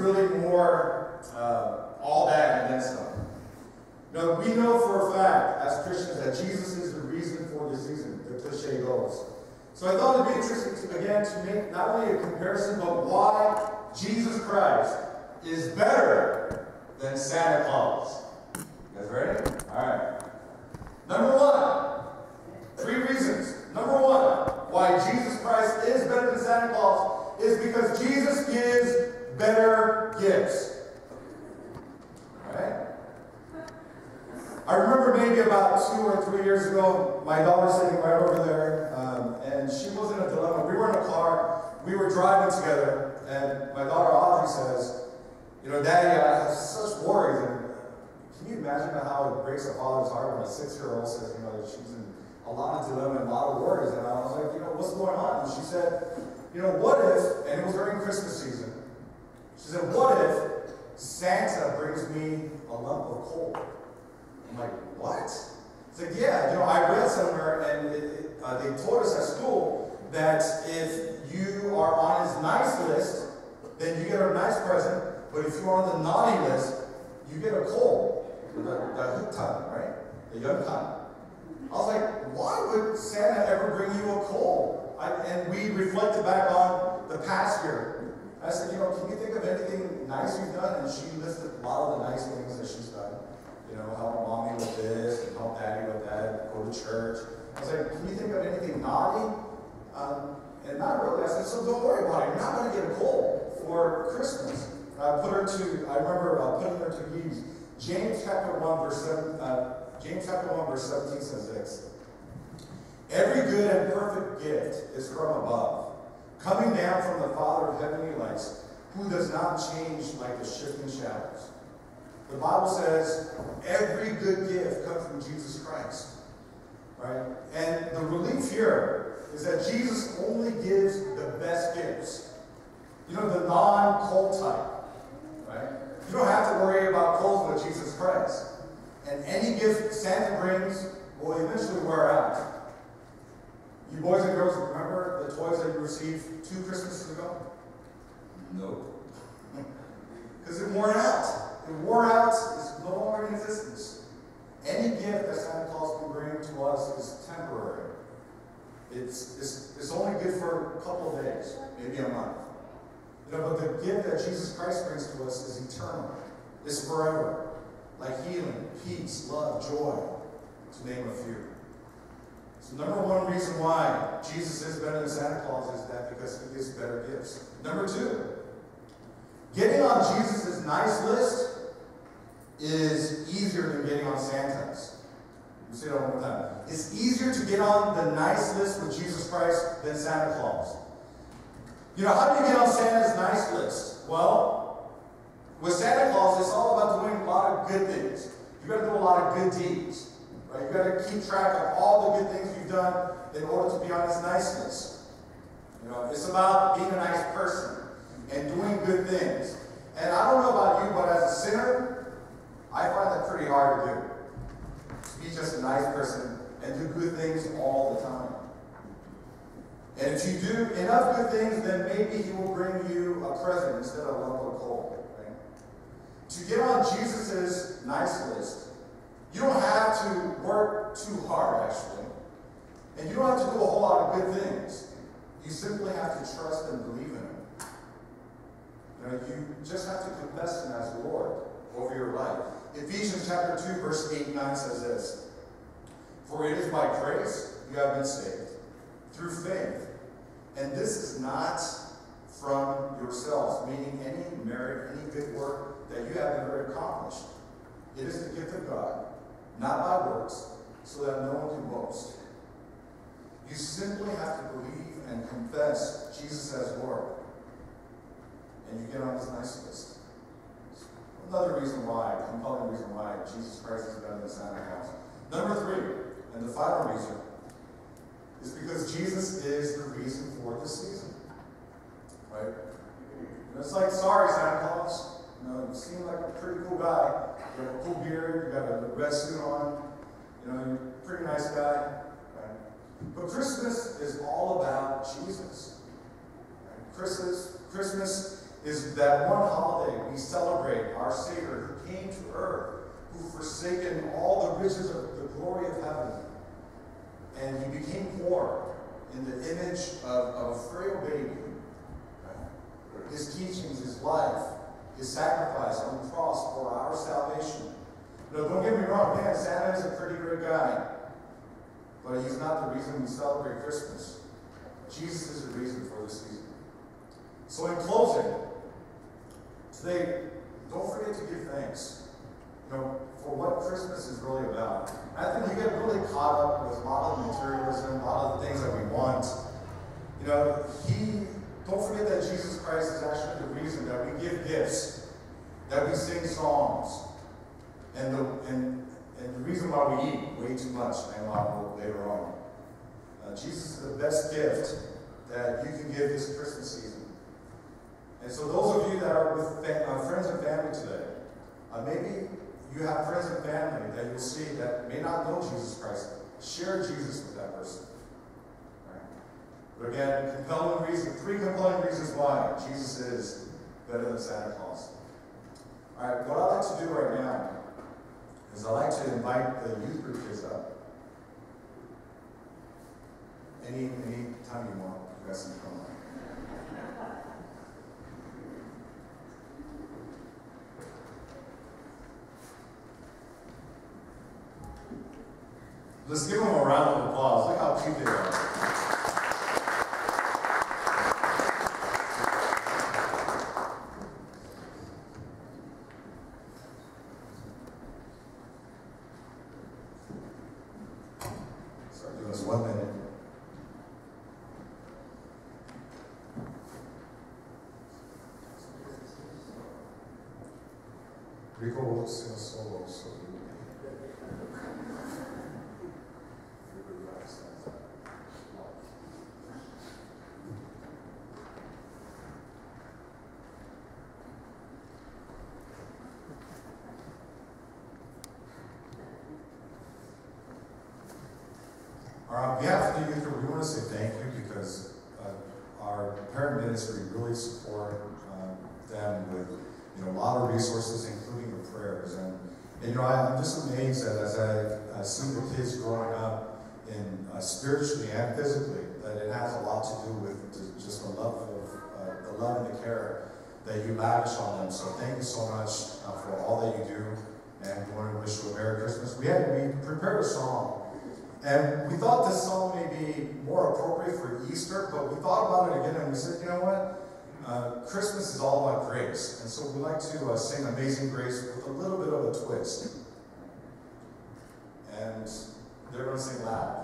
really more all that and then some. No, we know for a fact, as Christians, that Jesus is the reason for the season, the cliche goes. So I thought it'd be interesting, to make not only a comparison, but why Jesus Christ is better than Santa Claus. You guys ready? All right. Number one, 3 reasons. Number one, why Jesus Christ is better than Santa Claus is because Jesus gives better gifts. Right? I remember maybe about 2 or 3 years ago, my daughter sitting right over there, and she was in a dilemma. We were in a car, we were driving together, and my daughter Audrey says, Daddy, I have such worries. And can you imagine how it breaks a father's heart when a 6-year-old says, that she's in a lot of dilemma and a lot of worries? And I was like, what's going on? And she said, what if, and it was during Christmas season, she said, what if Santa brings me a lump of coal? I'm like, what? It's like, yeah, I read somewhere, and they told us at school that if you are on his nice list, then you get a nice present, but if you're on the naughty list, you get a coal, the hook time, right? The young time. I was like, why would Santa ever bring you a coal? And we reflected back on the past year. I said, can you think of anything nice you've done? And she listed a lot of the nice things that she's done. Help mommy with this, and help daddy with that, go to church. I was like, can you think of anything naughty? And not really. I said, so don't worry about it. You're not going to get a coal for Christmas. I remember putting her to use James chapter 1, verse 17 says this. Every good and perfect gift is from above, coming down from the Father of heavenly lights, who does not change like the shifting shadows. The Bible says every good gift comes from Jesus Christ. Right? And the relief here is that Jesus only gives the best gifts. The non-coal type. Right? You don't have to worry about coals with Jesus Christ. And any gift Santa brings will eventually wear out. You boys and girls remember the toys that you received 2 Christmases ago? No. Because it wore out. It wore out, it's no longer in existence. Any gift that Santa Claus can bring to us is temporary. It's only good for a couple of days, maybe a month. But the gift that Jesus Christ brings to us is eternal. It's forever. Like healing, peace, love, joy, to name a few. So number one reason why Jesus is better than Santa Claus is that because he gives better gifts. Number 2, getting on Jesus' nice list is easier than getting on Santa's. Let me say that one more time. It's easier to get on the nice list with Jesus Christ than Santa Claus. How do you get on Santa's nice list? Well, with Santa Claus, it's all about doing a lot of good things. You've got to do a lot of good deeds. Right? You've got to keep track of all the good things you've done in order to be on his nice list. It's about being a nice person and doing good things. And I don't know about you, but as a sinner, I find that pretty hard to do. To be just a nice person and do good things all the time. And if you do enough good things, then maybe he will bring you a present instead of a lump of coal. Right? To get on Jesus' nice list, you don't have to work too hard, actually. And you don't have to do a whole lot of good things. You simply have to trust and believe in him. You just have to confess him as Lord over your life. Ephesians chapter 2, verse 8-9 says this. For it is by grace you have been saved, through faith. And this is not from yourselves, meaning any merit, any good work that you have ever accomplished. It is the gift of God, not by works, so that no one can boast. You simply have to believe and confess Jesus as Lord. And you get on his nice list. Another reason why, compelling reason why Jesus Christ is better than Santa Claus. Number 3, and the final reason, is because Jesus is the reason for the season. Right? It's like, sorry, Santa Claus. You seem like a pretty cool guy. You have a cool beard, you got a red suit on, you're a pretty nice guy. Right? But Christmas is all about Jesus. Right? Christmas is that one holiday we celebrate our Savior who came to earth, who forsaken all the riches of the glory of heaven, and he became poor in the image of a frail baby. His teachings, his life, his sacrifice on the cross for our salvation. No, don't get me wrong, man, Santa is a pretty great guy, but he's not the reason we celebrate Christmas. Jesus is the reason for this season. So in closing, today, don't forget to give thanks, for what Christmas is really about. I think we get really caught up with a lot of materialism, a lot of the things that we want. Don't forget that Jesus Christ is actually the reason that we give gifts, that we sing songs, and the reason why we eat way too much, and later on. Jesus is the best gift that you can give this Christmas season. And so those of you that are with friends and family today, maybe you have friends and family that you'll see that may not know Jesus Christ. Share Jesus with that person. Right? But again, three compelling reasons why Jesus is better than Santa Claus. All right, what I'd like to do right now is I'd like to invite the youth group kids up. Any time you want, you guys can come on. Let's give them a round of applause. Look how cute they are. Sorry, give us 1 minute. Rico will sing a solo, so on behalf of the youth group, we want to say thank you because our parent ministry really support them with a lot of resources, including the prayers. And I'm just amazed that as I see the kids growing up in spiritually and physically, that it has a lot to do with just the love and the care that you lavish on them. So thank you so much for all that you do, and we want to wish you a Merry Christmas. We prepared a song. And we thought this song may be more appropriate for Easter, but we thought about it again and we said, you know what? Christmas is all about grace. And so we like to sing Amazing Grace with a little bit of a twist. And they're going to sing loud.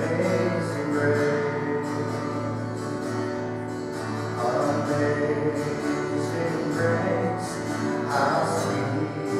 Amazing grace, how sweet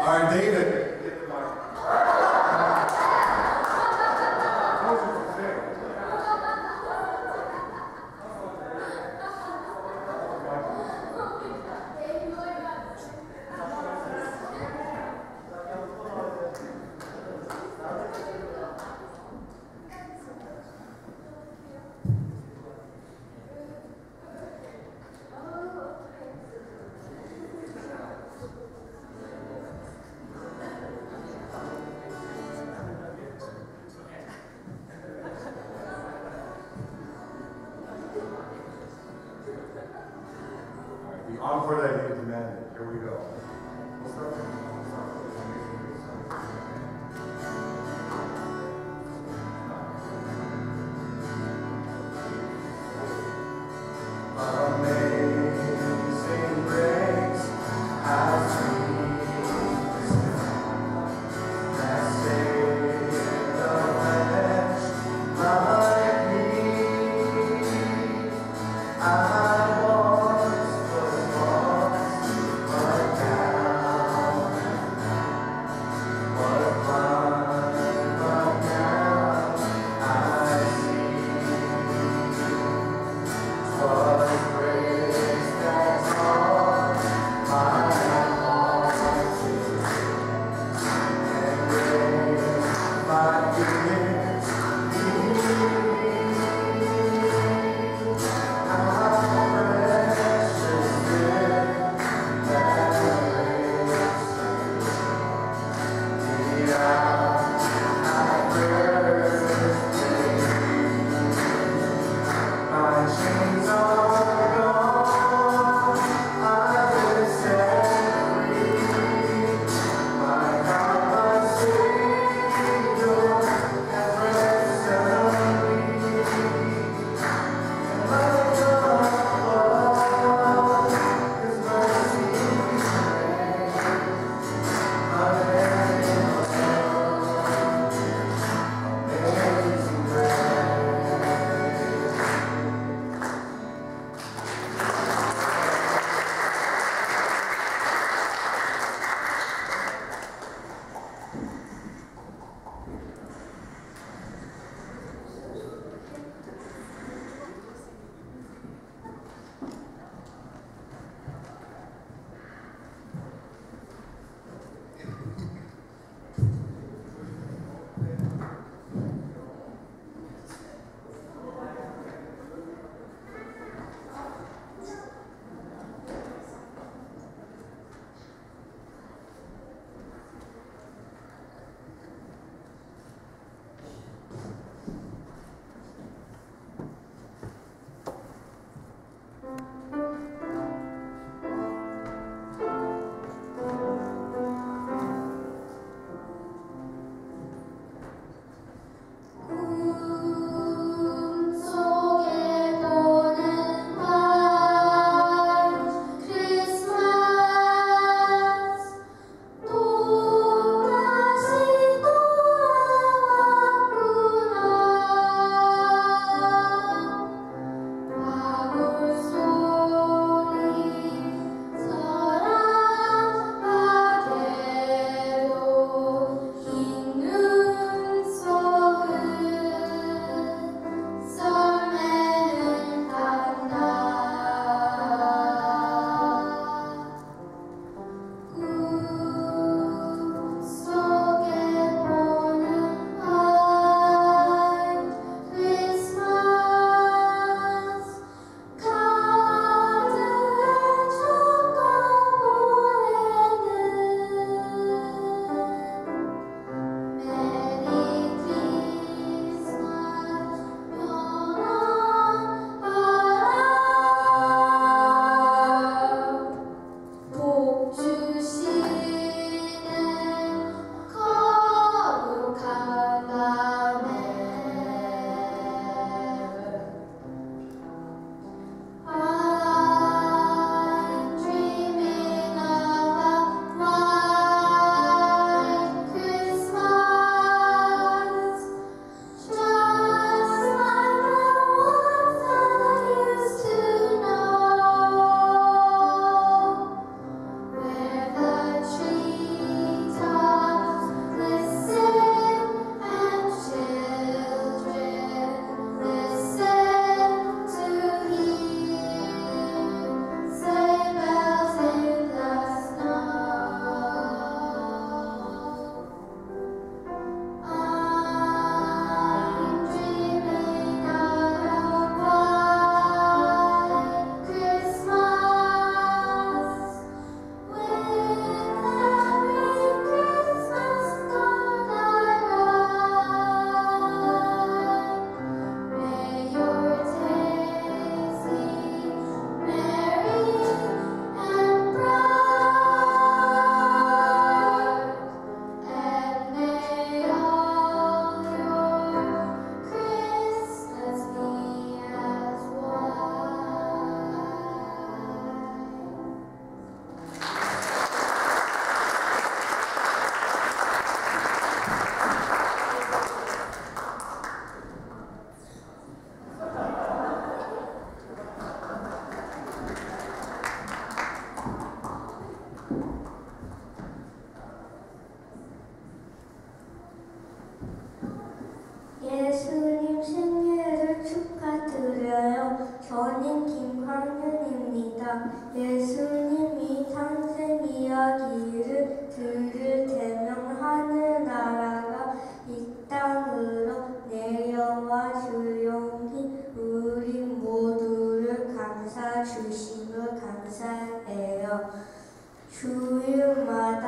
All right, David. The encore that he demanded. Here we go. We'll start Amazing grace, how sweet the sound that saved a wretch like me. I once was lost,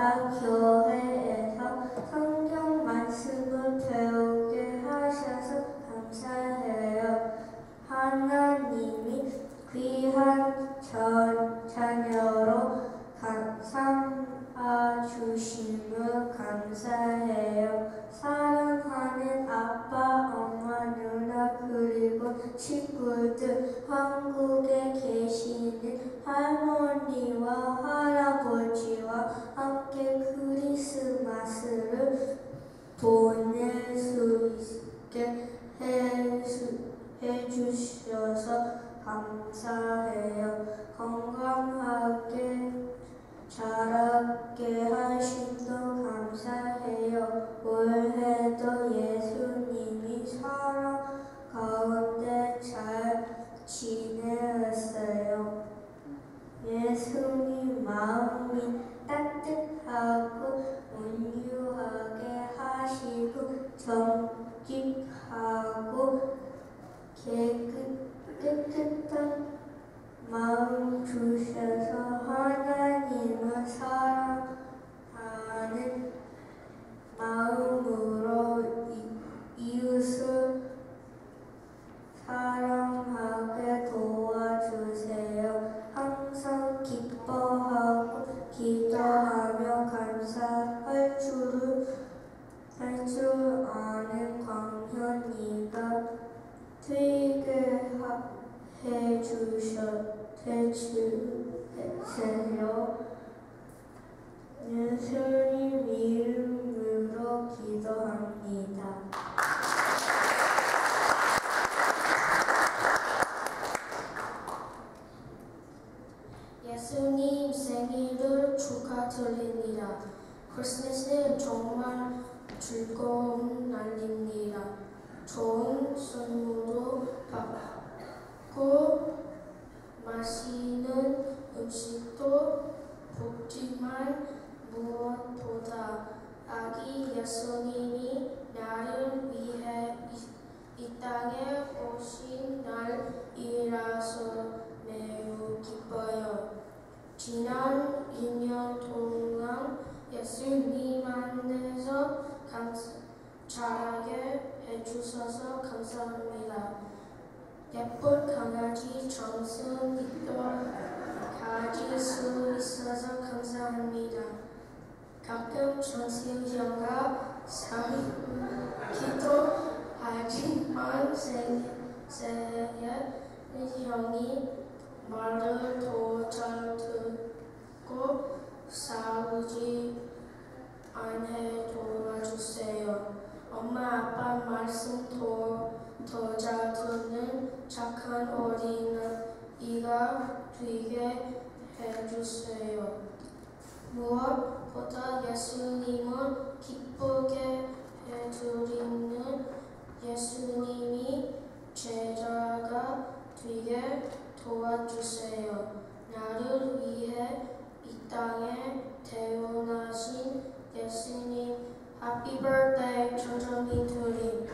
저희가 교회에서 성경 말씀을 배우게 하셔서 감사해요. 하나님이 귀한 자녀로 삼아 주심을 감사해요. 사랑하는 아빠, 엄마, 누나 그리고 친구들, 한국에 계시는 할머니와 할아버지와 함께 크리스마스를 보낼 수 있게 해주셔서 감사해요. 건강하게 자라게 하심도 감사해요. 올해도 예수님이 사랑 가운데 잘 지내었어요. 예수님 마음이 따뜻하고 온유하게 하시고 정직하고 깨끗한 마음 주셔서 하나님을 사랑하는 마음으로 이웃을 사랑하게 도와주세요. 항상 기뻐하고 기도하며 감사할 줄 아는 광현이가 되게 해주세요. 예수님 이름으로 기도합니다. 예수님 생일을 축하드립니다. 크리스마스는 정말 즐거운 날입니다. 좋은 선물도 받고 맛있는 음식도 먹지만 무엇보다 아기 예수님이 나를 위해 이 땅에 오신 날이라서 매우 기뻐요. 지난 2년 동안 예수님 안에서 자라게 해주셔서 감사합니다. 예쁜 강아지 정순이도 가질 수 있어서 감사합니다. 가끔 정신형과 싸우기도 하지만 새해 형이 말을 더 잘 듣고 싸우지 않게 도와주세요. 엄마 아빠 말씀 더 잘 듣는 착한 어린이가 되게 해주세요. 무엇보다 예수님을 기쁘게 해드리는 예수님이 제자가 되게 도와주세요. 나를 위해 이 땅에 태어나신 예수님, Happy Birthday, 천천히 드림.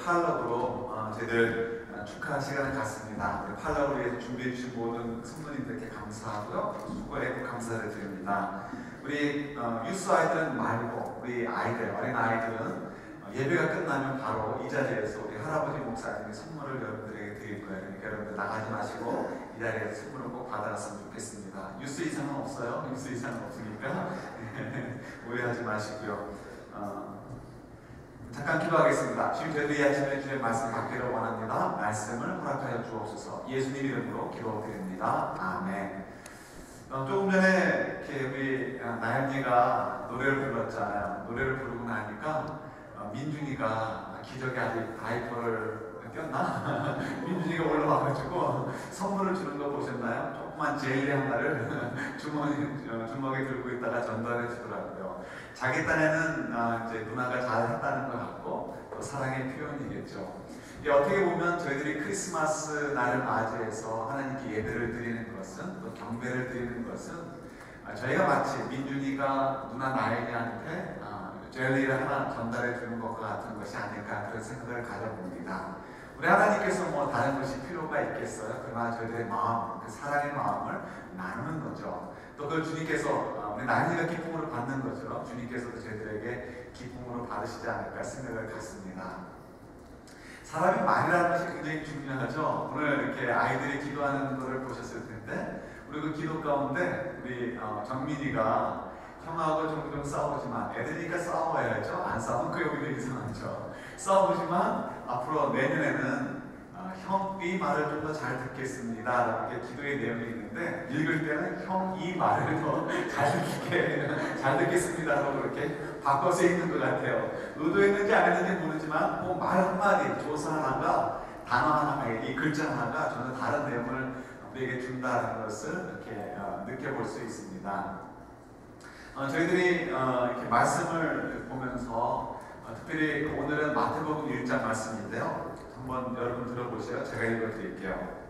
팔럭으로 저희들 축하 시간을 갖습니다. 우리 팔럭을 위해서 준비해 주신 모든 성도님들께 감사하고요. 수고에 감사를 드립니다. 우리 유스 아이들은 말고 우리 아이들, 어린 아이들은 예배가 끝나면 바로 이 자리에서 우리 할아버지 목사님이 선물을 여러분들에게 드릴 거예요. 그러니까 여러분들 나가지 마시고 이 자리에서 선물을 꼭 받아갔으면 좋겠습니다. 유스 이상은 없어요. 유스 이상은 없으니까 오해하지 마시고요. 잠깐 기도하겠습니다. 지금 저희들이 이 아침에 주의 말씀 받기를 원합니다. 말씀을 허락하여 주옵소서. 예수님 이름으로 기도드립니다. 아멘. 조금 전에 이렇게 우리 나연이가 노래를 불렀잖아요. 노래를 부르고 나니까 민준이가 기적이 아직 다이퍼를 꼈나? 민준이가 올라와가지고 선물을 주는 거 보셨나요? 조그만 젤리 하나를 주먹에 들고 있다가 전달해 주더라고요. 자기 딴에는 이제 누나가 잘 했다는 것 같고 또 사랑의 표현이겠죠. 어떻게 보면 저희들이 크리스마스 날을 맞이해서 하나님께 예배를 드리는 것은 또 경배를 드리는 것은 저희가 마치 민준이가 누나 나연이한테 젤리를 하나 전달해 주는 것과 같은 것이 아닐까 그런 생각을 가져봅니다. 우리 하나님께서 뭐 다른 것이 필요가 있겠어요? 그러나 저희들의 마음, 그 사랑의 마음을 나누는 거죠. 또 그걸 주님께서 우리 나연이가 기쁨으로 받는 것처럼 주님께서도 저희들에게 기쁨으로 받으시지 않을까 생각을 갖습니다. 사람이 말이라는 것이 굉장히 중요하죠. 오늘 이렇게 아이들이 기도하는 것을 보셨을 텐데 우리 그 기도 가운데 우리 정민이가 형하고 종종 싸우지만 애들이니까 싸워야죠. 안 싸우면 그게 오히려 이상하죠. 싸우지만 앞으로 내년에는 형이 말을 좀 더 잘 듣겠습니다 라고 이렇게 기도의 내용이 있는데 읽을 때는 형이 말을 더 잘 듣겠습니다 라고 그렇게 바꿔서 읽는 것 같아요. 의도했는지 안 했는지 모르지만 뭐 말 한마디, 조사 하나가 단어 하나가 이 글자 하나가 전혀 다른 내용을 우리에게 준다는 것을 이렇게 느껴볼 수 있습니다. 저희들이 이렇게 말씀을 보면서 특별히 오늘은 마태복음 1장 말씀인데요. 한번 여러분 들어보세요. 제가 읽어드릴게요.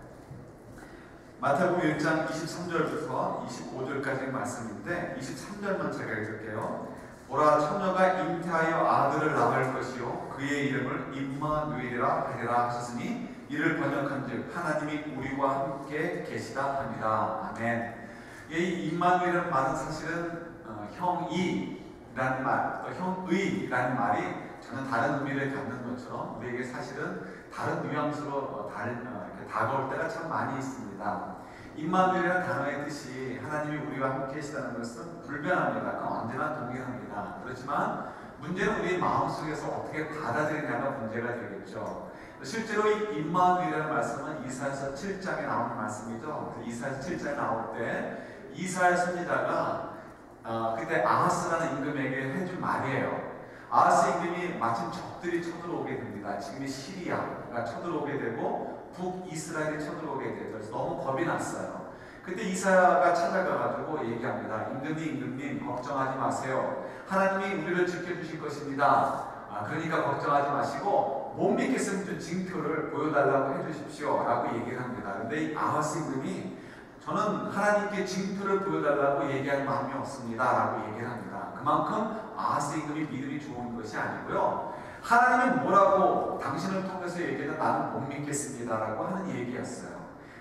마태복음 1장 23절부터 25절까지 말씀인데 23절만 제가 읽을게요. 보라, 처녀가 잉태하여 아들을 낳을 것이요 그의 이름을 임마누엘이라 하리라 하셨으니 이를 번역한즉 하나님이 우리와 함께 계시다 합니다. 아멘. 이 임마누엘이라는 말은 사실은 형이라는 말, 또 형의라는 말이 전혀 다른 의미를 갖는 것처럼 우리에게 사실은 다른 뉘앙스로 다가올 때가 참 많이 있습니다. 임마누엘이라는 단어의 뜻이 하나님이 우리와 함께 계시다는 것은 불변합니다. 그건 언제나 동일합니다. 그렇지만 문제는 우리 마음속에서 어떻게 받아들이냐가 문제가 되겠죠. 실제로 이 임마누엘이라는 말씀은 이사야서 7장에 나오는 말씀이죠. 이사야서 7장에 나올 때 이사야 선지자가 그때 아하스라는 임금에게 해준 말이에요. 아하스 임금이 마침 적들이 쳐들어오게 됩니다. 지금이 시리아가 쳐들어오게 되고 북이스라엘이 쳐들어오게 되죠. 그래서 너무 겁이 났어요. 그때 이사야가 찾아가가지고 얘기합니다. 임금님 걱정하지 마세요. 하나님이 우리를 지켜주실 것입니다. 그러니까 걱정하지 마시고 못 믿겠으면 좀 징표를 보여달라고 해주십시오 라고 얘기를 합니다. 근데 이 아하스 임금이 저는 하나님께 징표를 보여달라고 얘기할 마음이 없습니다 라고 얘기를 합니다. 그만큼 아하스 임금이 믿음이 좋은 것이 아니고요. 하나님은 뭐라고 당신을 통해서 얘기해도 나는 못 믿겠습니다 라고 하는 얘기였어요.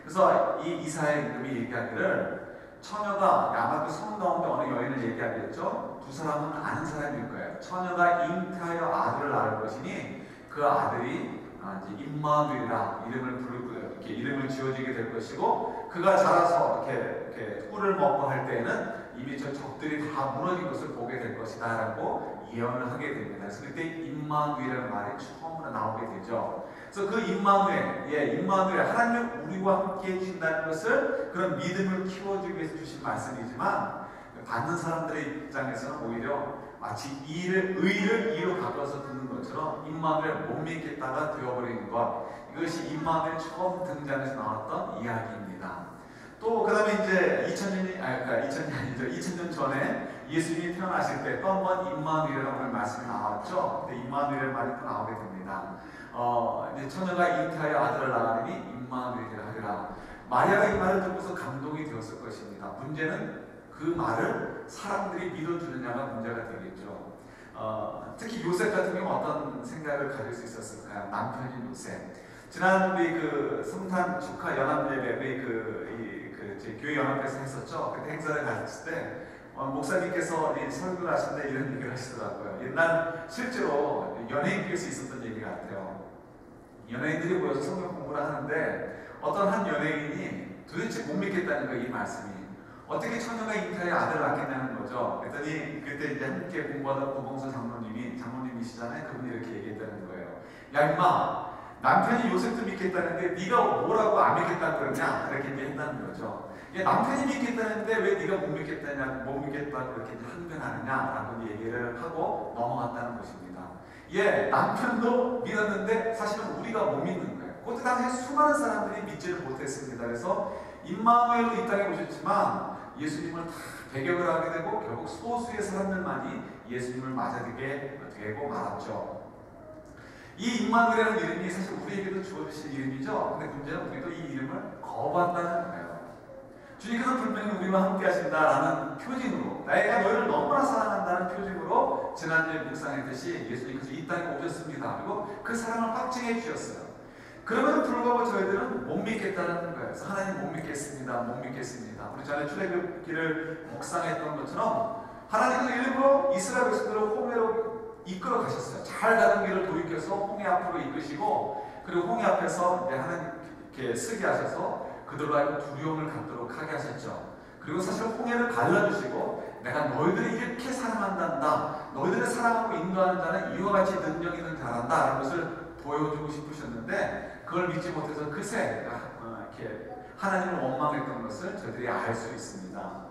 그래서 이 이사야 임금이 얘기하기를 처녀가 아마 그 성 가운데 어느 여인을 얘기하겠죠. 두 사람은 아는 사람일 거예요. 처녀가 잉태하여 아들을 낳을 것이니 그 아들이 이제 임마누엘이라 이름을 부르고 이렇게 이름을 지어지게 될 것이고 그가 자라서 이렇게 꿀을 먹고 할 때에는 이미 저 적들이 다 무너진 것을 보게 될 것이다라고 예언을 하게 됩니다. 그래서 그때 임마누엘이라는 말이 처음으로 나오게 되죠. 그래서 그 임마누엘 하나님은 우리와 함께 해주신다는 것을 그런 믿음을 키워주기 위해서 주신 말씀이지만 받는 사람들의 입장에서는 오히려 마치 의를 이로 바꿔서 듣는 것처럼 임마누엘 못 믿겠다가 되어버리는 것, 이것이 임마누엘 처음 등장해서 나왔던 이야기입니다. 또 그 다음에 이제 2000년 전에 예수님이 태어나실 때 또 한 번 임마누엘이라는 말씀이 나왔죠. 근데 임마누엘 말이 또 나오게 됩니다. 이제 처녀가 잉태하여 아들을 낳으니 임마누엘이라 하리라. 마리아가 이 말을 듣고서 감동이 되었을 것입니다. 문제는 그 말을 사람들이 믿어주느냐가 문제가 되겠죠. 특히 요셉 같은 경우 어떤 생각을 가질 수 있었을까요? 남편인 요셉. 지난 우리 그 성탄 축하 연합 예배 제 교회 연합에서 했었죠. 그때 행사를 가졌을 때 목사님께서 설교를 하시는데 이런 얘기를 하시더라고요. 옛날 실제로 연예인께서 있었던 얘기 같아요. 연예인들이 모여서 성경 공부를 하는데 어떤 한 연예인이 도대체 못 믿겠다는 거예요. 이 말씀이. 어떻게 처녀가 잉타에 아들을 낳겠냐는 거죠. 그랬더니 그때 이제 함께 공부하던 고봉서 장로님이시잖아요. 그분이 이렇게 얘기했다는 거예요. 야 임마, 남편이 요셉도 믿겠다는데 네가 뭐라고 안 믿겠다고 그러냐? 이렇게 이제 했다는 거죠. 야, 남편이 믿겠다는데 왜 네가 못 믿겠다고 그렇게 항변하느냐라고 얘기를 하고 넘어갔다는 것입니다. 예, 남편도 믿었는데 사실은 우리가 못 믿는 거예요. 그때 당시에 수많은 사람들이 믿지를 못했습니다. 그래서 임마누엘로 이 땅에 오셨지만 예수님을 다 배격을 하게 되고 결국 소수의 사람들만이 예수님을 맞아들게 되고 말았죠. 이 임마누엘이라는 이름이 사실 우리에게도 주어지신 이름이죠. 근데 문제는 우리도 이 이름을 거부한다는 거예요. 주님께서 분명히 우리와 함께 하신다라는 표징으로, 내가 너희를 너무나 사랑한다는 표징으로 지난주에 묵상했듯이 예수님께서 이 땅에 오셨습니다. 그리고 그 사랑을 확증해 주셨어요. 그럼에도 불구하고 저희들은 못 믿겠다는 거예요. 그래서 하나님 못 믿겠습니다. 못 믿겠습니다. 우리 전에 출애굽기를 묵상했던 것처럼 하나님께서 일부러 이스라엘 백성들을 홍해로 이끌어 가셨어요. 잘 가던 길을 돌이켜서 홍해 앞으로 이끄시고, 그리고 홍해 앞에서 이제 하나님께 쓰게 하셔서 그들로 하여금 두려움을 갖도록 하게 하셨죠. 그리고 사실 홍해를 갈라주시고 내가 너희들을 이렇게 사랑한단다, 너희들을 사랑하고 인도하는 자는 이와 같이 능력 있는 자란다 라는 것을 보여주고 싶으셨는데 그걸 믿지 못해서 그새 이렇게 하나님을 원망했던 것을 저희들이 알 수 있습니다.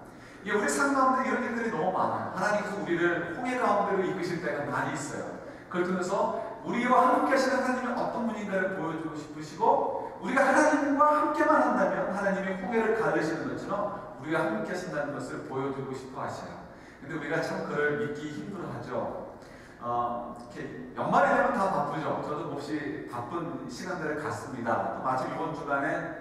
예, 우리 삶 가운데 이런 일들이 너무 많아요. 하나님께서 우리를 홍해 가운데로 이끄실 때가 많이 있어요. 그걸 통해서 우리와 함께 하시는 하나님이 어떤 분인가를 보여주고 싶으시고, 우리가 하나님과 함께만 한다면 하나님이 홍해를 가르시는 것처럼 우리가 함께 하신다는 것을 보여주고 싶어 하셔요. 근데 우리가 참 그걸 믿기 힘들어하죠. 이렇게 연말이 되면 다 바쁘죠. 저도 몹시 바쁜 시간들을 갖습니다. 또 마침 이번 주간에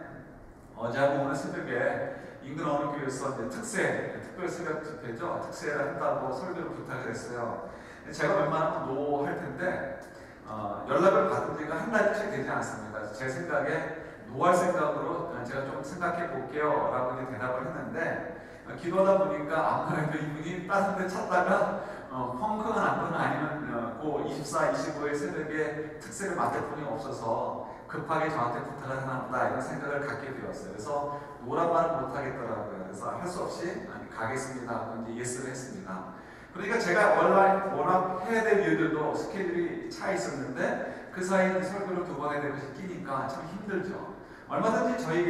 어제하고 오늘 새벽에 인근 어느 교회에서 특별 새벽 집회죠. 특세를 한다고 설교를 부탁을 했어요. 제가 웬만하면 노 할 텐데 연락을 받은 지가 한 달씩 되지 않습니다. 제 생각에 노할 생각으로 제가 좀 생각해 볼게요 라고 대답을 했는데, 기도하다 보니까 아무래도 이분이 다른 데 찾다가 펑크가 난 건 아니면 그 24, 25일 새벽에 특세를 맡을 분이 없어서 급하게 저한테 부탁을 하나 보다 이런 생각을 갖게 되었어요. 그래서 노란 말을 못 하겠더라고요. 그래서 할 수 없이 가겠습니다 하고 이제 예스를 했습니다. 그러니까 제가 워낙 해야 될 일들도 스케줄이 차 있었는데 그 사이에 설교를 2번 해야 될 것이 끼니까 참 힘들죠. 얼마든지 저희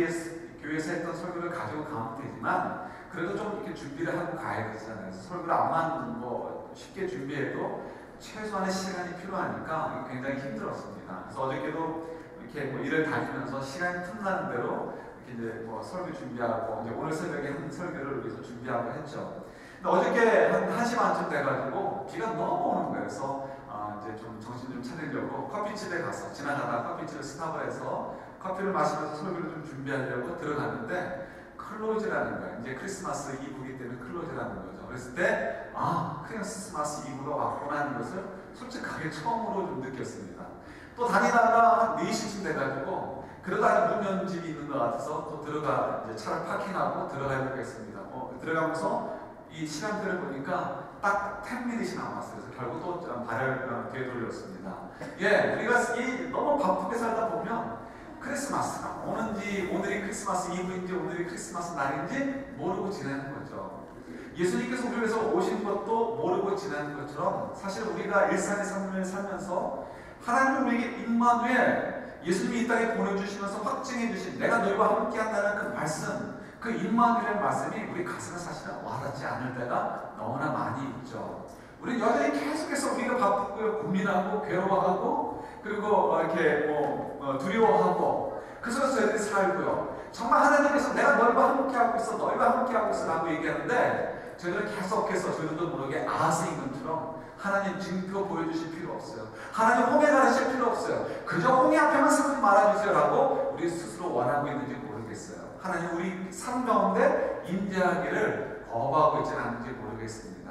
교회에서 했던 설교를 가지고 가면 되지만 그래도 좀 이렇게 준비를 하고 가야 되잖아요. 그래서 설교를 암만 쉽게 준비해도 최소한의 시간이 필요하니까 굉장히 힘들었습니다. 그래서 어저께도 이렇게 일을 다니면서 시간이 틈나는 대로 이렇게 이제 설교 준비하고 이제 오늘 새벽에 한 설교를 위해서 준비하고 했죠. 근데 어저께 한 1시 반쯤 돼가지고 비가 너무 오는 거예요. 그래서 이제 좀 정신 좀 차리려고 커피집에 가서 지나가다가 커피집에 스탑을 해서 커피를 마시면서 설교를 좀 준비하려고 들어갔는데 클로즈라는 거예요. 이제 크리스마스 이브이기 때문에 클로즈라는 거죠. 그랬을 때 크리스마스 이브가 왔구나 하는 것을 솔직하게 처음으로 좀 느꼈습니다. 또 다니다가 한 4시쯤 돼가지고 그러다가 문 연 집이 있는 것 같아서 또 이제 차를 파킹하고 들어가야 되겠습니다. 들어가면서 이 시간표를 보니까 딱 10미닛이 남았어요. 그래서 결국 또 발을 되돌렸습니다. 예, 우리가 너무 바쁘게 살다 보면 크리스마스가 오는지, 오늘이 크리스마스 이브인지 오늘이 크리스마스 날인지 모르고 지내는 거죠. 예수님께서 우리 위해서 오신 것도 모르고 지내는 것처럼 사실 우리가 일상의 삶을 살면서 하나님은 우리에게 임마누엘, 예수님이 이 땅에 보내주시면서 확증해 주신 내가 너희와 함께 한다는 그 말씀, 그 임마누엘의 말씀이 우리 가슴에 사실은 와닿지 않을 때가 너무나 많이 있죠. 우리는 여전히 계속해서 우리가 바쁘고 고민하고 괴로워하고 그리고 이렇게 두려워하고 그 속에서 저희들이 살고요. 정말 하나님께서 내가 너희와 함께하고 있어, 너희와 함께하고 있어 라고 얘기하는데 저희들은 계속해서 저희들도 모르게 아하스 임금처럼 하나님 증거 보여주실 필요 없어요. 하나님 홍해 가르칠 필요 없어요. 그저 홍해 앞에만 서지 말아주세요 라고 우리 스스로 원하고 있는지 모르겠어요. 하나님 우리 삶 가운데 임재하기를 거부하고 있지는 않은지 모르겠습니다.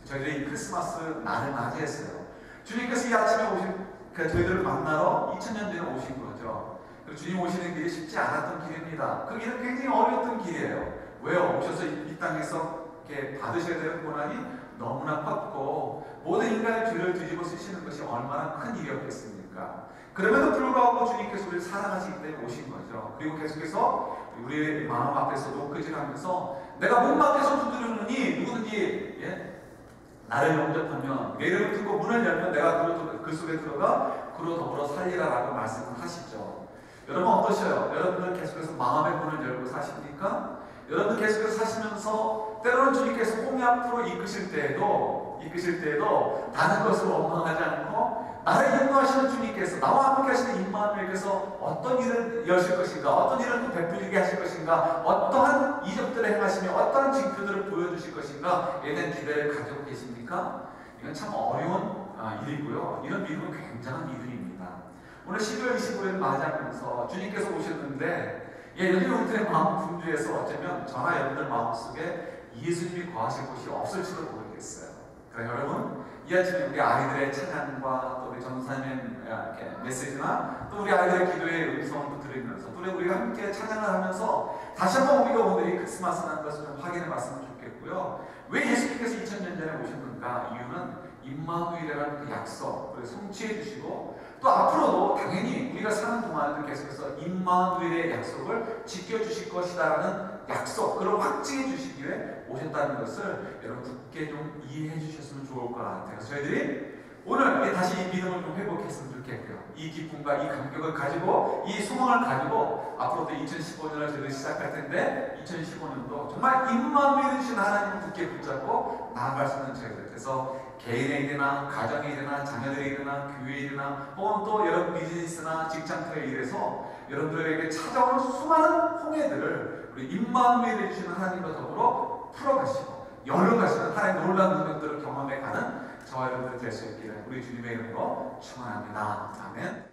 저희들이 이 크리스마스 날을 맞이했어요. 주님께서 이 아침에 저희들을 만나러 2000년 전에 오신 거죠. 주님 오시는 길이 쉽지 않았던 길입니다. 그 길은 굉장히 어려웠던 길이에요. 왜요? 오셔서 이 땅에서 이렇게 받으셔야 되는 고난이 너무나 컸고 모든 인간의 죄를 뒤집어 쓰시는 것이 얼마나 큰 일이었겠습니까? 그럼에도 불구하고 주님께서 우리를 사랑하시기 때문에 오신 거죠. 그리고 계속해서 우리의 마음 앞에서도 끄질하면서 내가 문 밖에서 두드리느니 누구든지 나를 영접하면 내 이름을 듣고 문을 열면 내가 그 속에 들어가 그로 더불어 살리라라고 말씀을 하시죠. 여러분 어떠셔요? 여러분들 계속해서 마음의 문을 열고 사십니까? 여러분들 계속해서 사시면서 때로는 주님께서 홍해 앞으로 이끄실 때에도 다른 것으로 원망하지 않고 나를 인도하시는 주님께서 나와 함께 하시는 임마누엘께서 어떤 일을 여실 것인가, 어떤 일을 또 베풀게 하실 것인가, 어떠한 이적들을 행하시며 어떠한 징표들을 보여주실 것인가에 대한 기대를 가지고 계십니까? 이건 참 어려운 일이고요. 이런 믿음은 굉장한 믿음입니다. 오늘 12월 25일을 맞이하면서 주님께서 오셨는데 여러분들의 마음 분주해서 어쩌면 저나 여러분들 마음속에 예수님이 거하실 곳이 없을지도 모르겠어요. 그래서 여러분 이 아침에 우리 아이들의 찬양과 또 우리 전사님의 메시지나 또 우리 아이들의 기도의 음성을 들으면서 또 우리가 함께 찬양을 하면서 다시 한번 우리가 오늘 이 크리스마스라는 것을 좀 확인해 봤으면 좋겠고요. 왜 예수님께서 2000년 전에 오셨는가? 이유는 임마누엘이라는 그 약속을 성취해 주시고 또 앞으로도 당연히 우리가 사는 동안에도 계속해서 임마누엘의 약속을 지켜주실 것이다라는 약속, 그걸 확증해 주시기 위해 오셨다는 것을 여러분 굳게 좀 이해해 주셨으면 좋을 것 같아요. 저희들이 오늘 다시 이 믿음을 좀 회복했으면 좋겠고요. 이 기쁨과 이 감격을 가지고 이 소망을 가지고 앞으로도 2015년을 저희들이 시작할 텐데 2015년도 정말 임마누엘 되신 하나님을 굳게 붙잡고 나아갈 수 있는 저희들, 그래서 개인의 일이나 가정의 일이나 자녀들의 일이나 교회의 일이나 혹은 또 여러분 비즈니스나 직장터의 일에서 여러분들에게 찾아오는 수많은 홍해들을 우리 임마누엘 되시는 하나님과 더불어 풀어가시고 열어가시는 하나님의 놀라운 능력들을 경험해가는 저와 여러분들 될 수 있기를 우리 주님의 이름으로 축원합니다. 아멘.